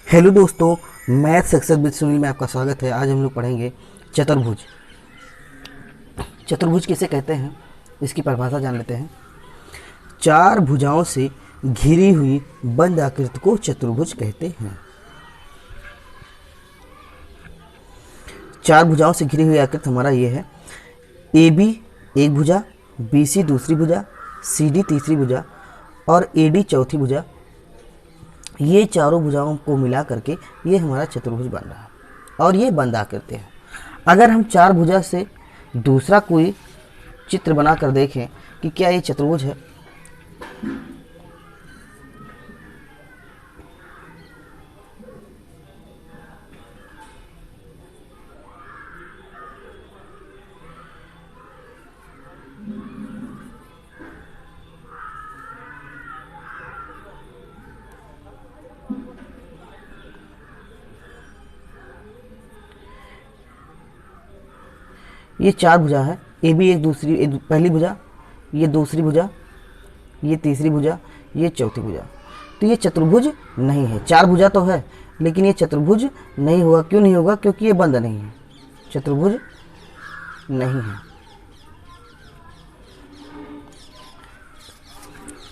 Hello दोस्तों, math success with Sunil में आपका स्वागत है। आज हम लोग पढ़ेंगे चतुर्भुज। चतुर्भुज किसे कहते हैं, इसकी परिभाषा जान लेते हैं। चार भुजाओं से घिरी हुई बंद आकृति को चतुर्भुज कहते हैं। चार भुजाओं से घिरी हुई आकृति हमारा ये है। ए बी एक भुजा, बी सी दूसरी भुजा, सी डी तीसरी भुजा और ए डी चौथी भुजा। ये चारों भुजाओं को मिला करके ये हमारा चतुर्भुज बन रहा है और ये बंद आकृति है। अगर हम चार भुजा से दूसरा कोई चित्र बना कर देखें कि क्या ये चतुर्भुज है, ये चार भुजा है। ए बी एक पहली भुजा, ये दूसरी भुजा, ये तीसरी भुजा, ये चौथी भुजा। तो ये चतुर्भुज नहीं है। चार भुजा तो है लेकिन ये चतुर्भुज नहीं होगा। क्यों नहीं होगा? क्योंकि ये बंद नहीं है, चतुर्भुज नहीं है।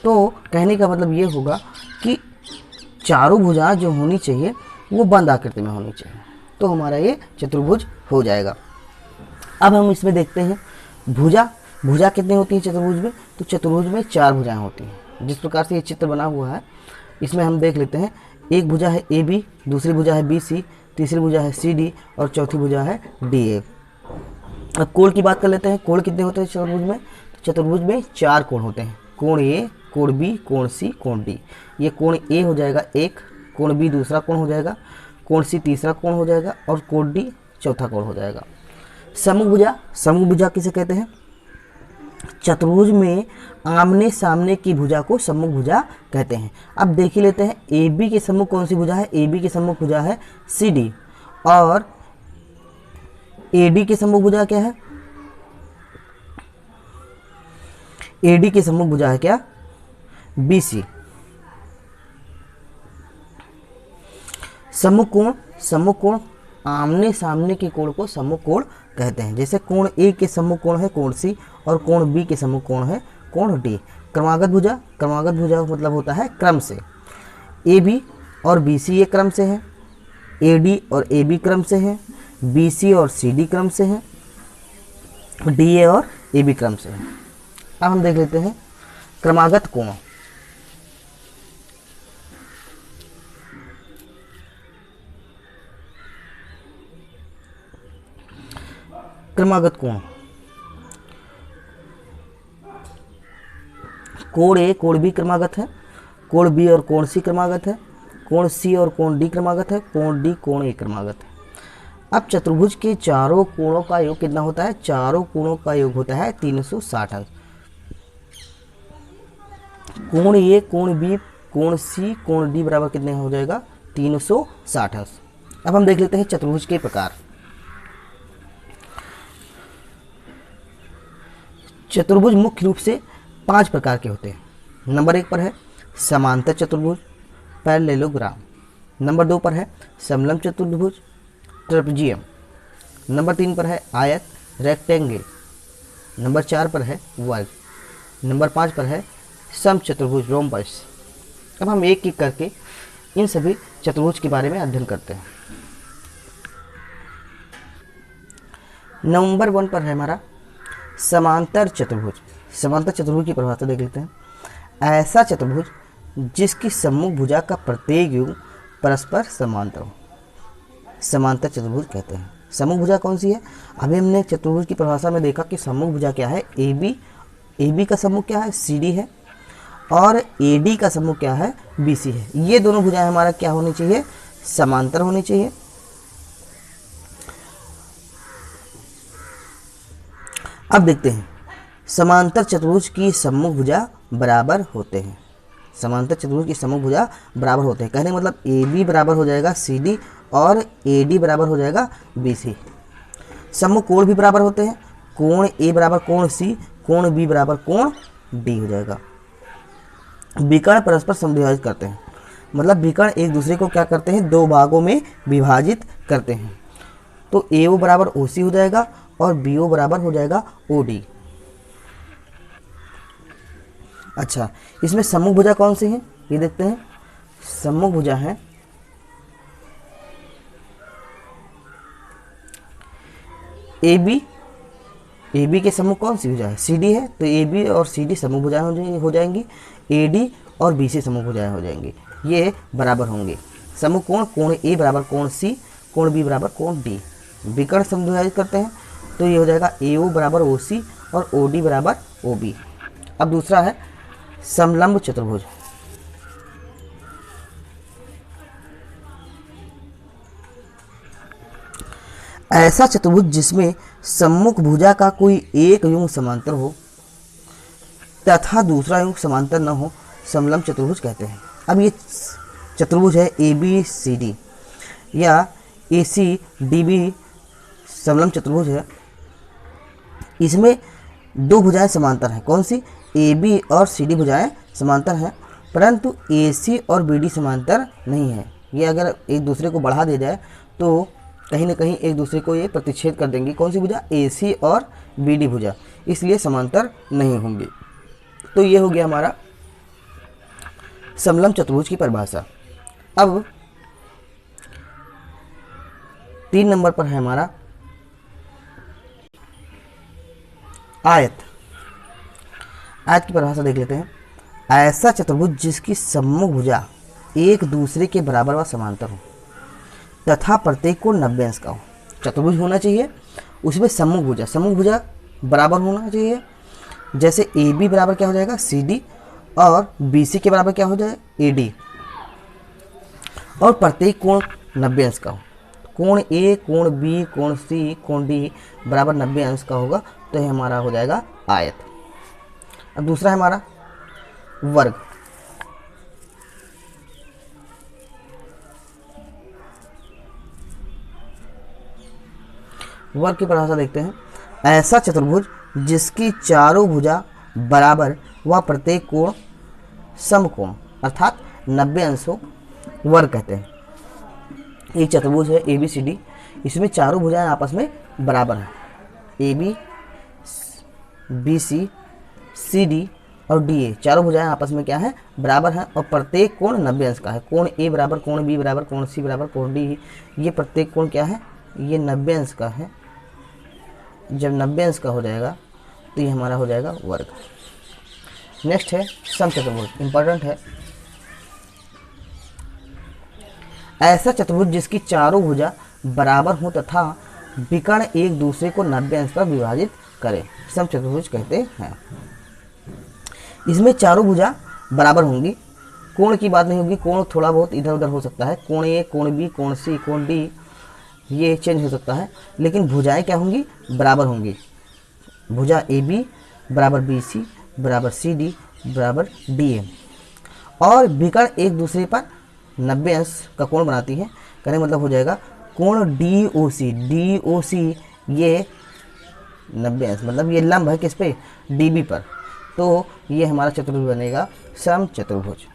तो कहने का मतलब ये होगा कि चारों भुजा जो होनी चाहिए वो बंद आकृति में होनी चाहिए, तो हमारा ये चतुर्भुज हो जाएगा। अब हम इसमें देखते हैं भुजा कितनी होती है चतुर्भुज में। तो चतुर्भुज में चार भुजाएं होती हैं। जिस प्रकार से ये चित्र बना हुआ है इसमें हम देख लेते हैं। एक भुजा है ए बी, दूसरी भुजा है बी सी, तीसरी भुजा है सी डी और चौथी भुजा है डी ए। अब कोण की बात कर लेते हैं। कोण कितने होते हैं चतुर्भुज में? तो चतुर्भुज में चार कोण होते हैं। कोण ए, कोण बी, कोण सी, कोण डी। ये कोण ए हो जाएगा एक, कोण बी दूसरा कोण हो जाएगा, कोण सी तीसरा कोण हो जाएगा और कोण डी चौथा कोण हो जाएगा। समूह भुजा किसे कहते हैं? चतुर्भुज में आमने सामने की भुजा को सम्मुख भुजा कहते हैं। अब देख ही लेते हैं ए बी के सम्मुख कौन सी भुजा है। ए बी के सम्मुख भुजा है सी डी और ए डी के सम्मुख भुजा क्या है? ए डी के सम्मुख भुजा है क्या? B C. सम्मुख कोण आमने सामने के कोण को सम्मुख कोण कहते हैं। जैसे कोण ए के सम्मुख कोण है कोण सी और कोण बी के सम्मुख कोण है कोण डी। क्रमागत भुजा मतलब होता है क्रम से। ए बी और बी सी ये क्रम से है, ए डी और ए बी क्रम से है, बी सी और सी डी क्रम से है, डी ए और ए बी क्रम से है। अब हम देख लेते हैं क्रमागत कोण। क्रमागत कोण, कोण ए कोण बी क्रमागत है, कोण बी और कोण सी क्रमागत है, कोण सी और कोण डी क्रमागत है, कोण डी कोण ए क्रमागत है। अब चतुर्भुज के चारों कोणों का योग कितना होता है? चारों कोणों का योग होता है 360 अंश। कोण ए, कोण बी, कोण सी, कोण डी बराबर कितने हो जाएगा? 360 अंश। अब हम देख लेते हैं चतुर्भुज के प्रकार। चतुर्भुज मुख्य रूप से 5 प्रकार के होते हैं। नंबर 1 पर है समांतर चतुर्भुज, पैरेललोग्राम। नंबर 2 पर है समलंब चतुर्भुज, ट्रेपेजियम। नंबर 3 पर है आयत, रेक्टेंगल। नंबर 4 पर है वर्ग। नंबर 5 पर है समचतुर्भुज, रोम्बस। अब हम एक एक करके इन सभी चतुर्भुज के बारे में अध्ययन करते हैं। नंबर 1 पर है हमारा समांतर चतुर्भुज। समांतर चतुर्भुज की परिभाषा देख लेते हैं। ऐसा चतुर्भुज जिसकी सम्मुख भुजा का प्रत्येक योग परस्पर समांतर हो, समांतर चतुर्भुज कहते हैं। सम्मुख भुजा कौन सी है? अभी हमने चतुर्भुज की परिभाषा में देखा कि सम्मुख भुजा क्या है? ए बी का सम्मुख क्या है? सी डी है और ए डी का सम्मुख क्या है? बी सी है। ये दोनों भुजाएं हमारा क्या होनी चाहिए? समांतर होनी चाहिए। अब देखते हैं समांतर चतुर्भुज की सम्मुख भुजा बराबर होते हैं। समांतर चतुर्भुज की सम्मुख भुजा बराबर होते हैं कहने का मतलब ए बी बराबर हो जाएगा सी डी और ए डी बराबर हो जाएगा बी सी। सम्मुख कोण भी बराबर होते हैं। कोण ए बराबर कोण सी, कोण बी बराबर कोण डी हो जाएगा। विकर्ण परस्पर समद्विभाजित करते हैं। मतलब विकर्ण एक दूसरे को क्या करते हैं, दो भागों में विभाजित करते हैं। तो AO बराबर OC हो जाएगा और BO बराबर हो जाएगा OD। अच्छा, इसमें सम्मुख भुजा कौन सी है ये देखते हैं। सम्मुख भुजा है AB। AB के सम्मुख कौन सी भुजा है, CD है, तो AB और CD सम्मुख भुजाएं हो जाएंगी। AD और BC सम्मुख भुजाएं हो जाएंगी, ये बराबर होंगे। सम्मुख कोण, कोण A बराबर कोण C, कोण B बराबर कोण D। विकर्ण समद्विभाजित करते हैं तो ये हो जाएगा AO बराबर OC और OD बराबर OB। अब दूसरा है समलंब चतुर्भुज। ऐसा चतुर्भुज जिसमें सम्मुख भुजा का कोई एक युग्म समांतर हो तथा दूसरा युग्म समांतर न हो, समलंब चतुर्भुज कहते हैं। अब ये चतुर्भुज है ABCD या ACDB समलंब चतुर्भुज है। इसमें दो भुजाएं समांतर हैं, कौन सी, AB और CD भुजाएं समांतर हैं, परंतु AC और BD समांतर नहीं है। ये अगर एक दूसरे को बढ़ा दिया जाए तो कहीं ना कहीं एक दूसरे को ये प्रतिच्छेद कर देंगी, कौन सी भुजा, AC और BD भुजा, इसलिए समांतर नहीं होंगे। तो ये हो गया हमारा समलंब चतुर्भुज की परिभाषा। अब 3 नंबर पर है हमारा आयत। आयत की परिभाषा देख लेते हैं। ऐसा चतुर्भुज जिसकी सम्मुख भुजा एक दूसरे के बराबर व समांतर हो तथा प्रत्येक कोण 90 अंश का हो। चतुर्भुज होना चाहिए, उसमें सम्मुख भुजा बराबर होना चाहिए। जैसे AB बराबर क्या हो जाएगा, CD, और BC के बराबर क्या हो जाए, AD, और प्रत्येक कोण 90 अंश का हो। कोण A, कोण B, कोण C, कोण D बराबर 90 अंश का होगा, तो ये हमारा हो जाएगा आयत। अब दूसरा है हमारा वर्ग। वर्ग की परिभाषा देखते हैं। ऐसा चतुर्भुज जिसकी चारों भुजा बराबर व प्रत्येक कोण समकोण अर्थात 90 अंश हो, वर्ग कहते हैं। एक चतुर्भुज है ABCD, इसमें चारों भुजाएं आपस में बराबर हैं। AB, BC, CD और DA चारों भुजाएं आपस में क्या है, बराबर हैं, और प्रत्येक कोण 90 अंश का है। कोण A बराबर कोण B बराबर कोण C बराबर कोण D, ये प्रत्येक कोण क्या है, ये 90 अंश का है। जब 90 अंश का हो जाएगा तो ये हमारा हो जाएगा वर्ग। नेक्स्ट है समचतुर्भुज, इंपॉर्टेंट है। ऐसा चतुर्भुज जिसकी चारों भुजा बराबर हो तथा विकर्ण एक दूसरे को 90 अंश पर विभाजित करे, समचतुर्भुज कहते हैं। इसमें चारों भुजा बराबर होंगी, कोण की बात नहीं होगी, कोण थोड़ा बहुत इधर उधर हो सकता है, कोण A, कोण B, कोण C, कोण D ये चेंज हो सकता है, लेकिन भुजाएं क्या होंगी, बराबर होंगी। भुजा AB बराबर BC बराबर CD बराबर DA, और विकर्ण एक दूसरे पर 90 अंश का कोण बनाती है। कहने मतलब हो जाएगा कोण DOC ये 90 अंश, मतलब ये लंब है किस पे, DB पर, तो ये हमारा चतुर्भुज बनेगा समचतुर्भुज।